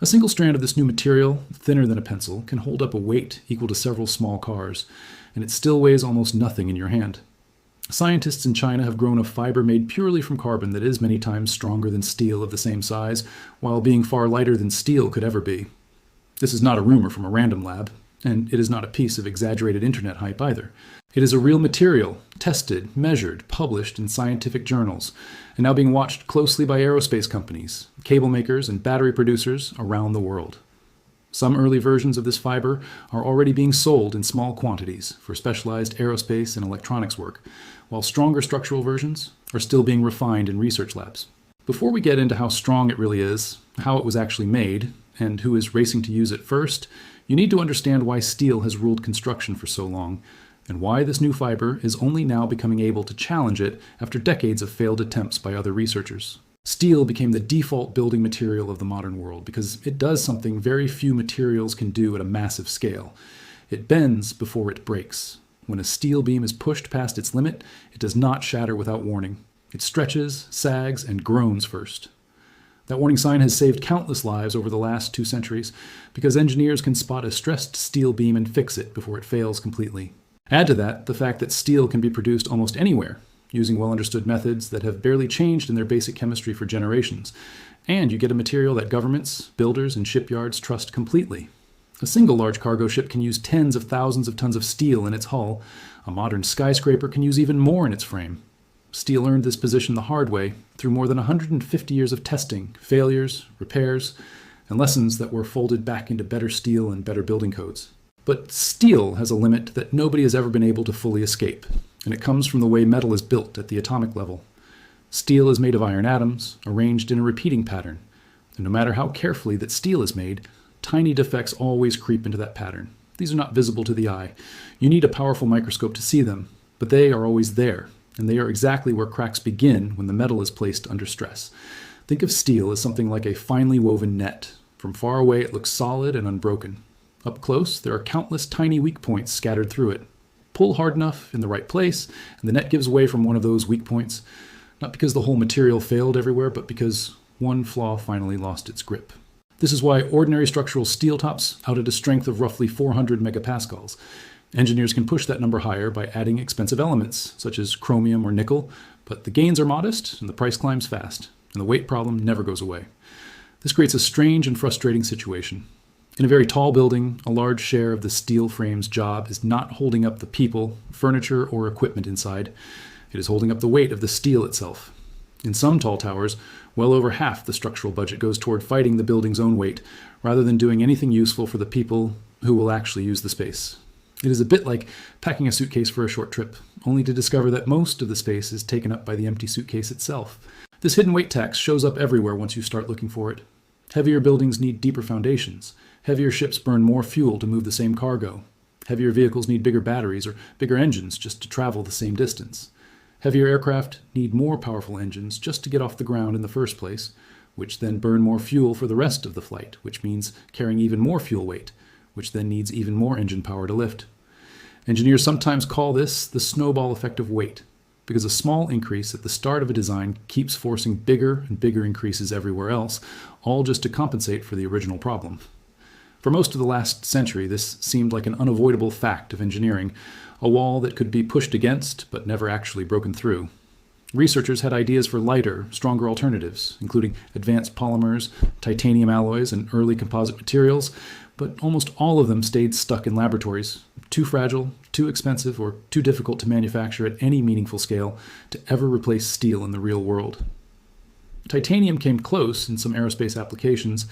A single strand of this new material, thinner than a pencil, can hold up a weight equal to several small cars, and it still weighs almost nothing in your hand. Scientists in China have grown a fiber made purely from carbon that is many times stronger than steel of the same size, while being far lighter than steel could ever be. This is not a rumor from a random lab, and it is not a piece of exaggerated internet hype either. It is a real material, tested, measured, published in scientific journals, and now being watched closely by aerospace companies, cable makers, and battery producers around the world. Some early versions of this fiber are already being sold in small quantities for specialized aerospace and electronics work, while stronger structural versions are still being refined in research labs. Before we get into how strong it really is, how it was actually made, and who is racing to use it first, you need to understand why steel has ruled construction for so long, and why this new fiber is only now becoming able to challenge it after decades of failed attempts by other researchers. Steel became the default building material of the modern world because it does something very few materials can do at a massive scale. It bends before it breaks. When a steel beam is pushed past its limit, it does not shatter without warning. It stretches, sags, and groans first. That warning sign has saved countless lives over the last 2 centuries because engineers can spot a stressed steel beam and fix it before it fails completely. Add to that the fact that steel can be produced almost anywhere, using well-understood methods that have barely changed in their basic chemistry for generations, and you get a material that governments, builders, and shipyards trust completely. A single large cargo ship can use tens of thousands of tons of steel in its hull. A modern skyscraper can use even more in its frame. Steel earned this position the hard way through more than 150 years of testing, failures, repairs, and lessons that were folded back into better steel and better building codes. But steel has a limit that nobody has ever been able to fully escape, and it comes from the way metal is built at the atomic level. Steel is made of iron atoms, arranged in a repeating pattern, and no matter how carefully that steel is made, tiny defects always creep into that pattern. These are not visible to the eye. You need a powerful microscope to see them, but they are always there, and they are exactly where cracks begin when the metal is placed under stress. Think of steel as something like a finely woven net. From far away it looks solid and unbroken. Up close, there are countless tiny weak points scattered through it. Pull hard enough in the right place, and the net gives way from one of those weak points, not because the whole material failed everywhere, but because one flaw finally lost its grip. This is why ordinary structural steel tops out at a strength of roughly 400 megapascals. Engineers can push that number higher by adding expensive elements, such as chromium or nickel, but the gains are modest and the price climbs fast, and the weight problem never goes away. This creates a strange and frustrating situation. In a very tall building, a large share of the steel frame's job is not holding up the people, furniture, or equipment inside. It is holding up the weight of the steel itself. In some tall towers, well over half the structural budget goes toward fighting the building's own weight, rather than doing anything useful for the people who will actually use the space. It is a bit like packing a suitcase for a short trip, only to discover that most of the space is taken up by the empty suitcase itself. This hidden weight tax shows up everywhere once you start looking for it. Heavier buildings need deeper foundations. Heavier ships burn more fuel to move the same cargo. Heavier vehicles need bigger batteries or bigger engines just to travel the same distance. Heavier aircraft need more powerful engines just to get off the ground in the first place, which then burn more fuel for the rest of the flight, which means carrying even more fuel weight, which then needs even more engine power to lift. Engineers sometimes call this the snowball effect of weight, because a small increase at the start of a design keeps forcing bigger and bigger increases everywhere else, all just to compensate for the original problem. For most of the last century, this seemed like an unavoidable fact of engineering, a wall that could be pushed against but never actually broken through. Researchers had ideas for lighter, stronger alternatives, including advanced polymers, titanium alloys, and early composite materials, but almost all of them stayed stuck in laboratories, too fragile, too expensive, or too difficult to manufacture at any meaningful scale to ever replace steel in the real world. Titanium came close in some aerospace applications,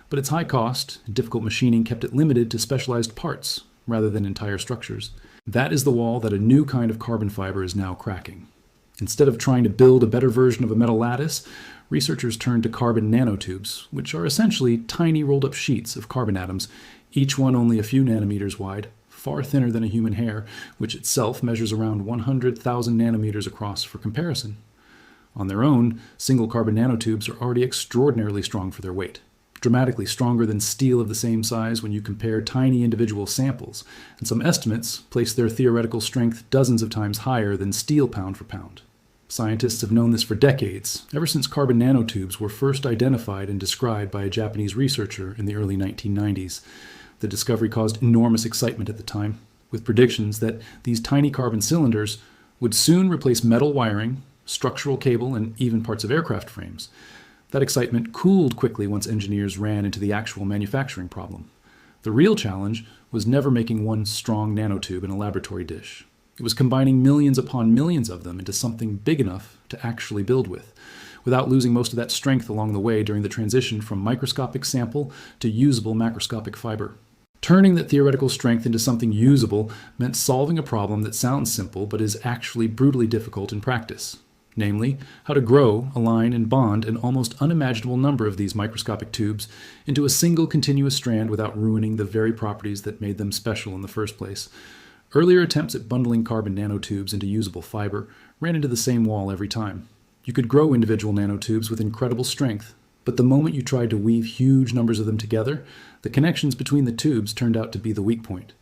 but its high cost and difficult machining kept it limited to specialized parts rather than entire structures. That is the wall that a new kind of carbon fiber is now cracking. Instead of trying to build a better version of a metal lattice, researchers turned to carbon nanotubes, which are essentially tiny rolled-up sheets of carbon atoms, each one only a few nanometers wide, far thinner than a human hair, which itself measures around 100,000 nanometers across for comparison. On their own, single carbon nanotubes are already extraordinarily strong for their weight, dramatically stronger than steel of the same size when you compare tiny individual samples, and some estimates place their theoretical strength dozens of times higher than steel pound for pound. Scientists have known this for decades, ever since carbon nanotubes were first identified and described by a Japanese researcher in the early 1990s. The discovery caused enormous excitement at the time, with predictions that these tiny carbon cylinders would soon replace metal wiring, structural cable, and even parts of aircraft frames. That excitement cooled quickly once engineers ran into the actual manufacturing problem. The real challenge was never making one strong nanotube in a laboratory dish. It was combining millions upon millions of them into something big enough to actually build with, without losing most of that strength along the way during the transition from microscopic sample to usable macroscopic fiber. Turning that theoretical strength into something usable meant solving a problem that sounds simple but is actually brutally difficult in practice. Namely, how to grow, align, and bond an almost unimaginable number of these microscopic tubes into a single continuous strand without ruining the very properties that made them special in the first place. Earlier attempts at bundling carbon nanotubes into usable fiber ran into the same wall every time. You could grow individual nanotubes with incredible strength, but the moment you tried to weave huge numbers of them together, the connections between the tubes turned out to be the weak point.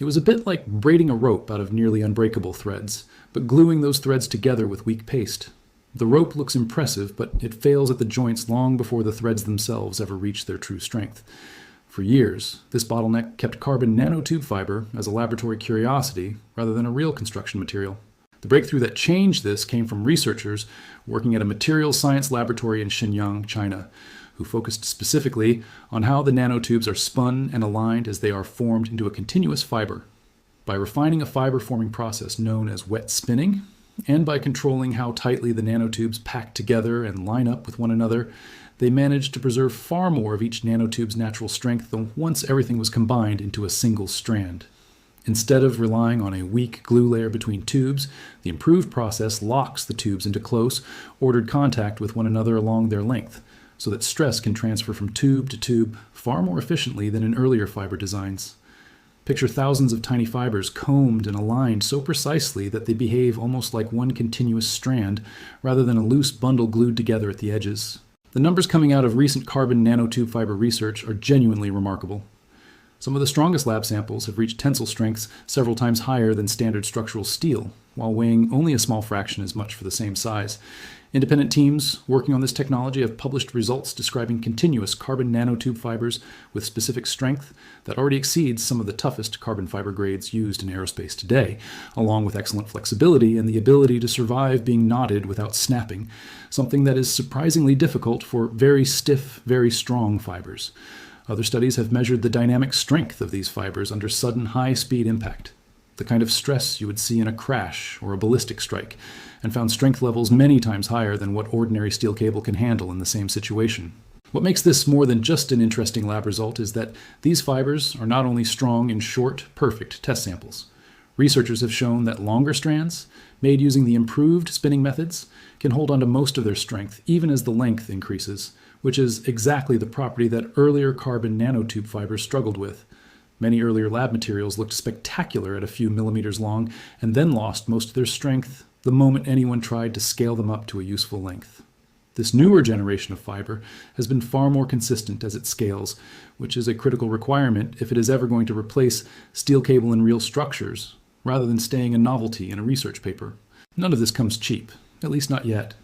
It was a bit like braiding a rope out of nearly unbreakable threads, but gluing those threads together with weak paste. The rope looks impressive, but it fails at the joints long before the threads themselves ever reach their true strength. For years, this bottleneck kept carbon nanotube fiber as a laboratory curiosity rather than a real construction material. The breakthrough that changed this came from researchers working at a materials science laboratory in Shenyang, China, who focused specifically on how the nanotubes are spun and aligned as they are formed into a continuous fiber. By refining a fiber-forming process known as wet spinning, and by controlling how tightly the nanotubes pack together and line up with one another, they managed to preserve far more of each nanotube's natural strength than once everything was combined into a single strand. Instead of relying on a weak glue layer between tubes, the improved process locks the tubes into close, ordered contact with one another along their length, so that stress can transfer from tube to tube far more efficiently than in earlier fiber designs. Picture thousands of tiny fibers combed and aligned so precisely that they behave almost like one continuous strand, rather than a loose bundle glued together at the edges. The numbers coming out of recent carbon nanotube fiber research are genuinely remarkable. Some of the strongest lab samples have reached tensile strengths several times higher than standard structural steel, while weighing only a small fraction as much for the same size. Independent teams working on this technology have published results describing continuous carbon nanotube fibers with specific strength that already exceeds some of the toughest carbon fiber grades used in aerospace today, along with excellent flexibility and the ability to survive being knotted without snapping, something that is surprisingly difficult for very stiff, very strong fibers. Other studies have measured the dynamic strength of these fibers under sudden high-speed impact, the kind of stress you would see in a crash or a ballistic strike, and found strength levels many times higher than what ordinary steel cable can handle in the same situation. What makes this more than just an interesting lab result is that these fibers are not only strong in short, perfect test samples. Researchers have shown that longer strands, made using the improved spinning methods, can hold onto most of their strength even as the length increases, which is exactly the property that earlier carbon nanotube fibers struggled with. Many earlier lab materials looked spectacular at a few millimeters long and then lost most of their strength the moment anyone tried to scale them up to a useful length. This newer generation of fiber has been far more consistent as it scales, which is a critical requirement if it is ever going to replace steel cable in real structures, rather than staying a novelty in a research paper. None of this comes cheap, at least not yet.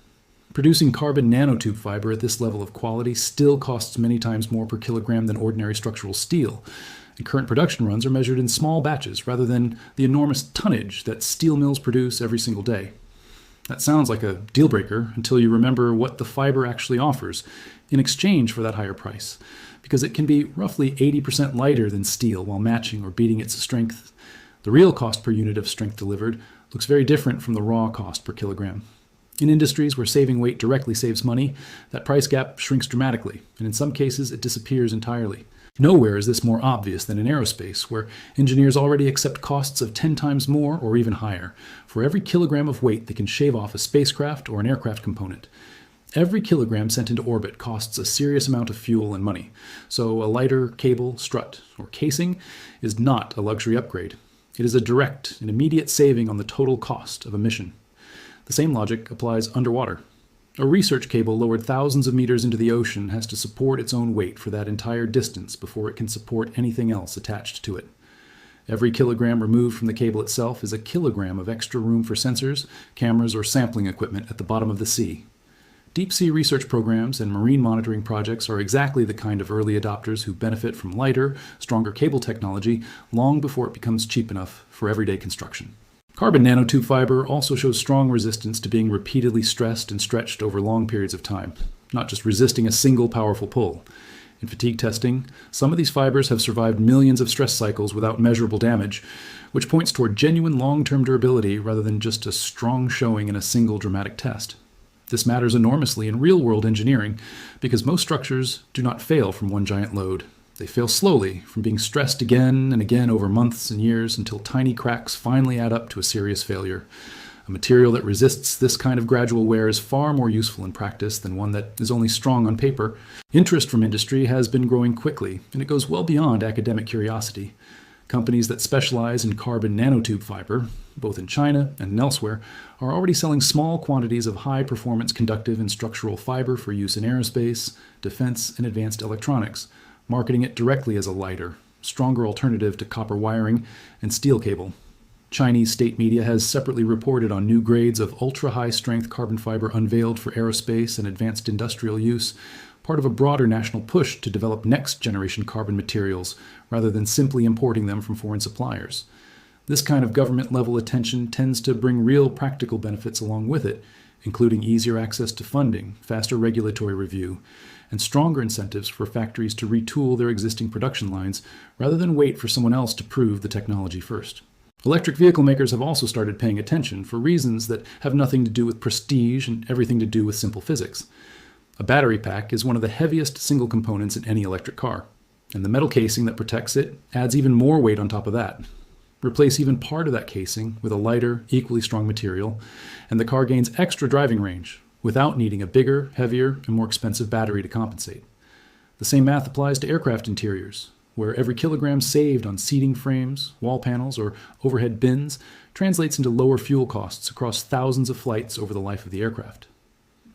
Producing carbon nanotube fiber at this level of quality still costs many times more per kilogram than ordinary structural steel, and current production runs are measured in small batches rather than the enormous tonnage that steel mills produce every single day. That sounds like a deal breaker until you remember what the fiber actually offers in exchange for that higher price, because it can be roughly 80% lighter than steel while matching or beating its strength. The real cost per unit of strength delivered looks very different from the raw cost per kilogram. In industries where saving weight directly saves money, that price gap shrinks dramatically, and in some cases it disappears entirely. Nowhere is this more obvious than in aerospace, where engineers already accept costs of 10 times more or even higher for every kilogram of weight they can shave off a spacecraft or an aircraft component. Every kilogram sent into orbit costs a serious amount of fuel and money, so a lighter cable, strut, or casing is not a luxury upgrade. It is a direct and immediate saving on the total cost of a mission. The same logic applies underwater. A research cable lowered thousands of meters into the ocean has to support its own weight for that entire distance before it can support anything else attached to it. Every kilogram removed from the cable itself is a kilogram of extra room for sensors, cameras, or sampling equipment at the bottom of the sea. Deep-sea research programs and marine monitoring projects are exactly the kind of early adopters who benefit from lighter, stronger cable technology long before it becomes cheap enough for everyday construction. Carbon nanotube fiber also shows strong resistance to being repeatedly stressed and stretched over long periods of time, not just resisting a single powerful pull. In fatigue testing, some of these fibers have survived millions of stress cycles without measurable damage, which points toward genuine long-term durability rather than just a strong showing in a single dramatic test. This matters enormously in real-world engineering because most structures do not fail from one giant load. They fail slowly, from being stressed again and again over months and years until tiny cracks finally add up to a serious failure. A material that resists this kind of gradual wear is far more useful in practice than one that is only strong on paper. Interest from industry has been growing quickly, and it goes well beyond academic curiosity. Companies that specialize in carbon nanotube fiber, both in China and elsewhere, are already selling small quantities of high-performance conductive and structural fiber for use in aerospace, defense, and advanced electronics, marketing it directly as a lighter, stronger alternative to copper wiring and steel cable. Chinese state media has separately reported on new grades of ultra-high-strength carbon fiber unveiled for aerospace and advanced industrial use, part of a broader national push to develop next-generation carbon materials rather than simply importing them from foreign suppliers. This kind of government-level attention tends to bring real practical benefits along with it, including easier access to funding, faster regulatory review, and stronger incentives for factories to retool their existing production lines rather than wait for someone else to prove the technology first. Electric vehicle makers have also started paying attention for reasons that have nothing to do with prestige and everything to do with simple physics. A battery pack is one of the heaviest single components in any electric car, and the metal casing that protects it adds even more weight on top of that. Replace even part of that casing with a lighter, equally strong material, and the car gains extra driving range without needing a bigger, heavier, and more expensive battery to compensate. The same math applies to aircraft interiors, where every kilogram saved on seating frames, wall panels, or overhead bins translates into lower fuel costs across thousands of flights over the life of the aircraft.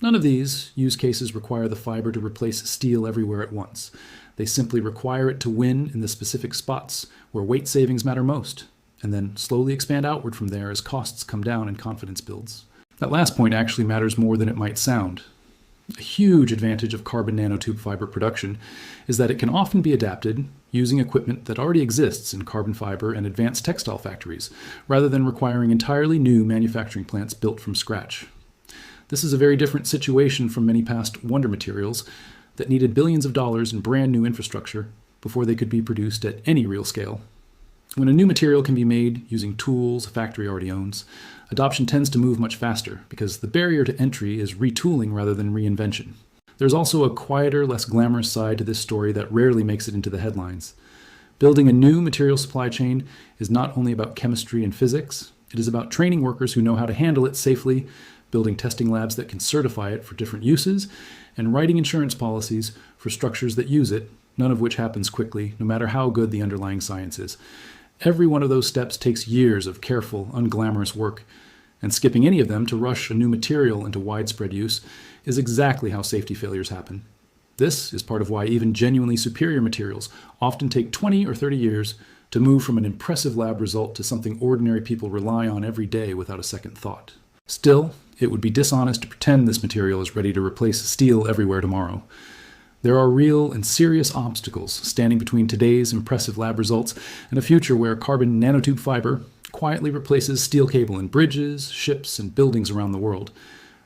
None of these use cases require the fiber to replace steel everywhere at once. They simply require it to win in the specific spots where weight savings matter most, and then slowly expand outward from there as costs come down and confidence builds. That last point actually matters more than it might sound. A huge advantage of carbon nanotube fiber production is that it can often be adapted using equipment that already exists in carbon fiber and advanced textile factories, rather than requiring entirely new manufacturing plants built from scratch. This is a very different situation from many past wonder materials that needed billions of dollars in brand new infrastructure before they could be produced at any real scale. When a new material can be made using tools a factory already owns, adoption tends to move much faster because the barrier to entry is retooling rather than reinvention. There's also a quieter, less glamorous side to this story that rarely makes it into the headlines. Building a new material supply chain is not only about chemistry and physics, it is about training workers who know how to handle it safely, building testing labs that can certify it for different uses, and writing insurance policies for structures that use it, none of which happens quickly, no matter how good the underlying science is. Every one of those steps takes years of careful, unglamorous work, and skipping any of them to rush a new material into widespread use is exactly how safety failures happen. This is part of why even genuinely superior materials often take 20 or 30 years to move from an impressive lab result to something ordinary people rely on every day without a second thought. Still, it would be dishonest to pretend this material is ready to replace steel everywhere tomorrow. There are real and serious obstacles standing between today's impressive lab results and a future where carbon nanotube fiber quietly replaces steel cable in bridges, ships, and buildings around the world.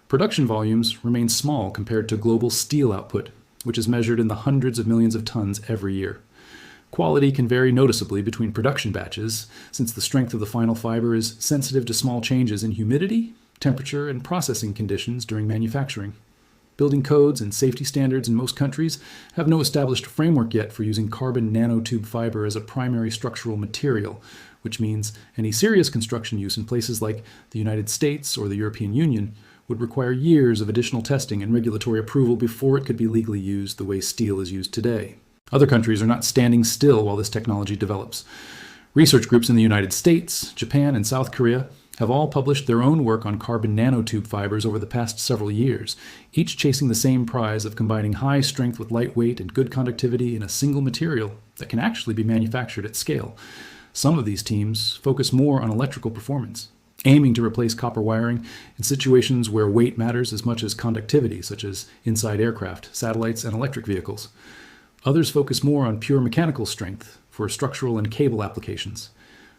Production volumes remain small compared to global steel output, which is measured in the hundreds of millions of tons every year. Quality can vary noticeably between production batches, since the strength of the final fiber is sensitive to small changes in humidity, temperature, and processing conditions during manufacturing. Building codes and safety standards in most countries have no established framework yet for using carbon nanotube fiber as a primary structural material, which means any serious construction use in places like the United States or the European Union would require years of additional testing and regulatory approval before it could be legally used the way steel is used today. Other countries are not standing still while this technology develops. Research groups in the United States, Japan, and South Korea have all published their own work on carbon nanotube fibers over the past several years, each chasing the same prize of combining high strength with lightweight and good conductivity in a single material that can actually be manufactured at scale. Some of these teams focus more on electrical performance, aiming to replace copper wiring in situations where weight matters as much as conductivity, such as inside aircraft, satellites, and electric vehicles. Others focus more on pure mechanical strength for structural and cable applications.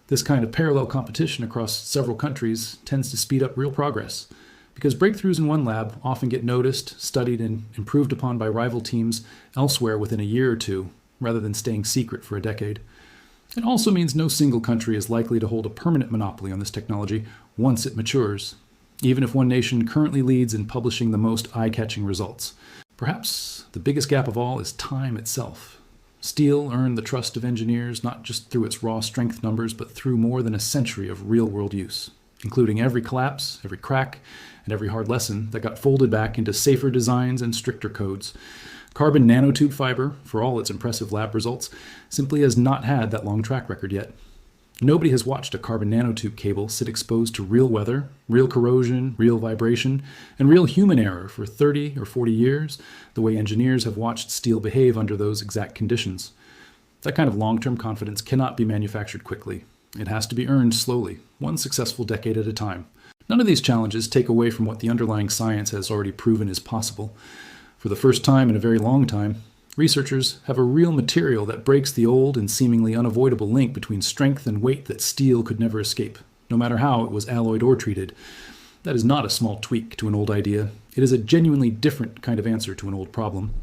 This kind of parallel competition across several countries tends to speed up real progress, because breakthroughs in one lab often get noticed, studied, and improved upon by rival teams elsewhere within a year or two, rather than staying secret for a decade. It also means no single country is likely to hold a permanent monopoly on this technology once it matures, even if one nation currently leads in publishing the most eye-catching results. Perhaps the biggest gap of all is time itself. Steel earned the trust of engineers not just through its raw strength numbers, but through more than a century of real-world use, including every collapse, every crack, and every hard lesson that got folded back into safer designs and stricter codes. Carbon nanotube fiber, for all its impressive lab results, simply has not had that long track record yet. Nobody has watched a carbon nanotube cable sit exposed to real weather, real corrosion, real vibration, and real human error for 30 or 40 years, the way engineers have watched steel behave under those exact conditions. That kind of long-term confidence cannot be manufactured quickly. It has to be earned slowly, one successful decade at a time. None of these challenges take away from what the underlying science has already proven is possible. For the first time in a very long time, researchers have a real material that breaks the old and seemingly unavoidable link between strength and weight that steel could never escape, no matter how it was alloyed or treated. That is not a small tweak to an old idea. It is a genuinely different kind of answer to an old problem.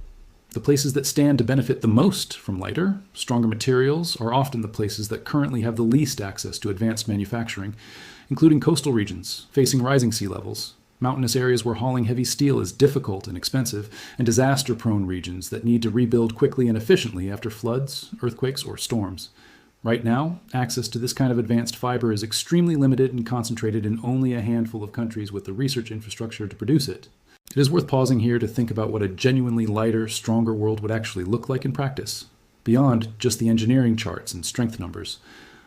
The places that stand to benefit the most from lighter, stronger materials are often the places that currently have the least access to advanced manufacturing, including coastal regions facing rising sea levels, mountainous areas where hauling heavy steel is difficult and expensive, and disaster-prone regions that need to rebuild quickly and efficiently after floods, earthquakes, or storms. Right now, access to this kind of advanced fiber is extremely limited and concentrated in only a handful of countries with the research infrastructure to produce it. It is worth pausing here to think about what a genuinely lighter, stronger world would actually look like in practice, beyond just the engineering charts and strength numbers.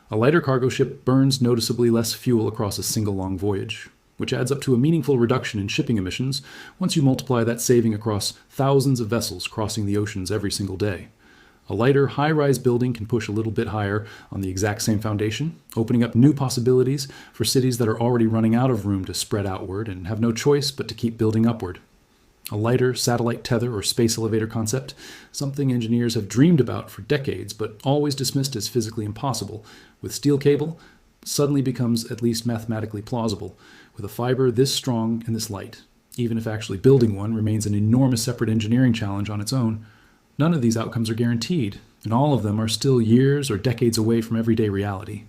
A lighter cargo ship burns noticeably less fuel across a single long voyage, which adds up to a meaningful reduction in shipping emissions once you multiply that saving across thousands of vessels crossing the oceans every single day. A lighter, high-rise building can push a little bit higher on the exact same foundation, opening up new possibilities for cities that are already running out of room to spread outward and have no choice but to keep building upward. A lighter satellite tether or space elevator concept, something engineers have dreamed about for decades but always dismissed as physically impossible, with steel cable, suddenly becomes at least mathematically plausible, with a fiber this strong and this light, even if actually building one remains an enormous separate engineering challenge on its own. None of these outcomes are guaranteed, and all of them are still years or decades away from everyday reality.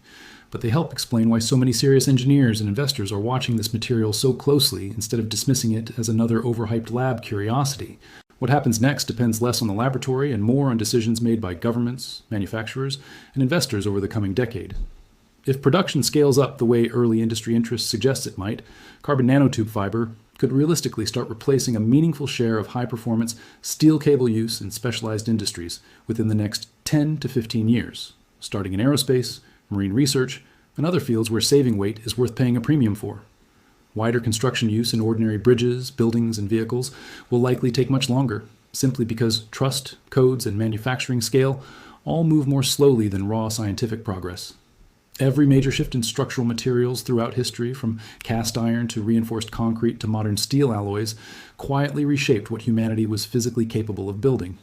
But they help explain why so many serious engineers and investors are watching this material so closely instead of dismissing it as another overhyped lab curiosity. What happens next depends less on the laboratory and more on decisions made by governments, manufacturers, and investors over the coming decade. If production scales up the way early industry interest suggests it might, carbon nanotube fiber could realistically start replacing a meaningful share of high-performance steel cable use in specialized industries within the next 10 to 15 years, starting in aerospace, marine research, and other fields where saving weight is worth paying a premium for. Wider construction use in ordinary bridges, buildings, and vehicles will likely take much longer, simply because trust, codes, and manufacturing scale all move more slowly than raw scientific progress. Every major shift in structural materials throughout history, from cast iron to reinforced concrete to modern steel alloys, quietly reshaped what humanity was physically capable of building.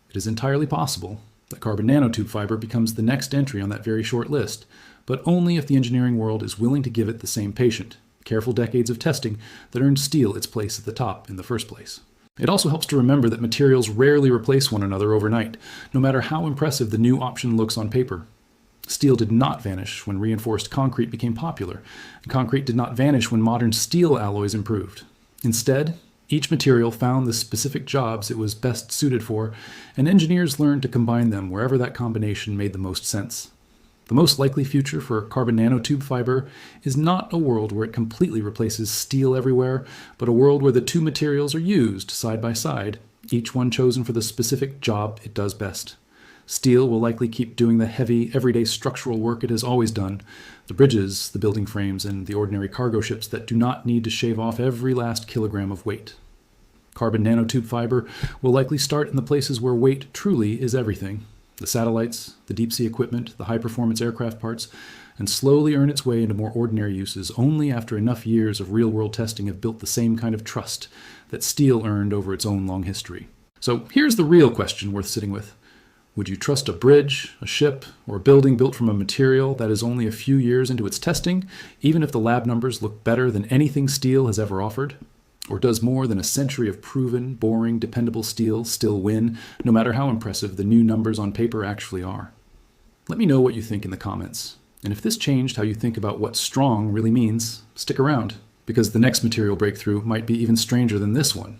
It is entirely possible that carbon nanotube fiber becomes the next entry on that very short list, but only if the engineering world is willing to give it the same patient, careful decades of testing that earned steel its place at the top in the first place. It also helps to remember that materials rarely replace one another overnight, no matter how impressive the new option looks on paper. Steel did not vanish when reinforced concrete became popular, and concrete did not vanish when modern steel alloys improved. Instead, each material found the specific jobs it was best suited for, and engineers learned to combine them wherever that combination made the most sense. The most likely future for carbon nanotube fiber is not a world where it completely replaces steel everywhere, but a world where the two materials are used side by side, each one chosen for the specific job it does best. Steel will likely keep doing the heavy, everyday structural work it has always done, the bridges, the building frames, and the ordinary cargo ships that do not need to shave off every last kilogram of weight. Carbon nanotube fiber will likely start in the places where weight truly is everything, the satellites, the deep sea equipment, the high-performance aircraft parts, and slowly earn its way into more ordinary uses only after enough years of real-world testing have built the same kind of trust that steel earned over its own long history. So here's the real question worth sitting with. Would you trust a bridge, a ship, or a building built from a material that is only a few years into its testing, even if the lab numbers look better than anything steel has ever offered? Or does more than a century of proven, boring, dependable steel still win, no matter how impressive the new numbers on paper actually are? Let me know what you think in the comments. And if this changed how you think about what strong really means, stick around, because the next material breakthrough might be even stranger than this one.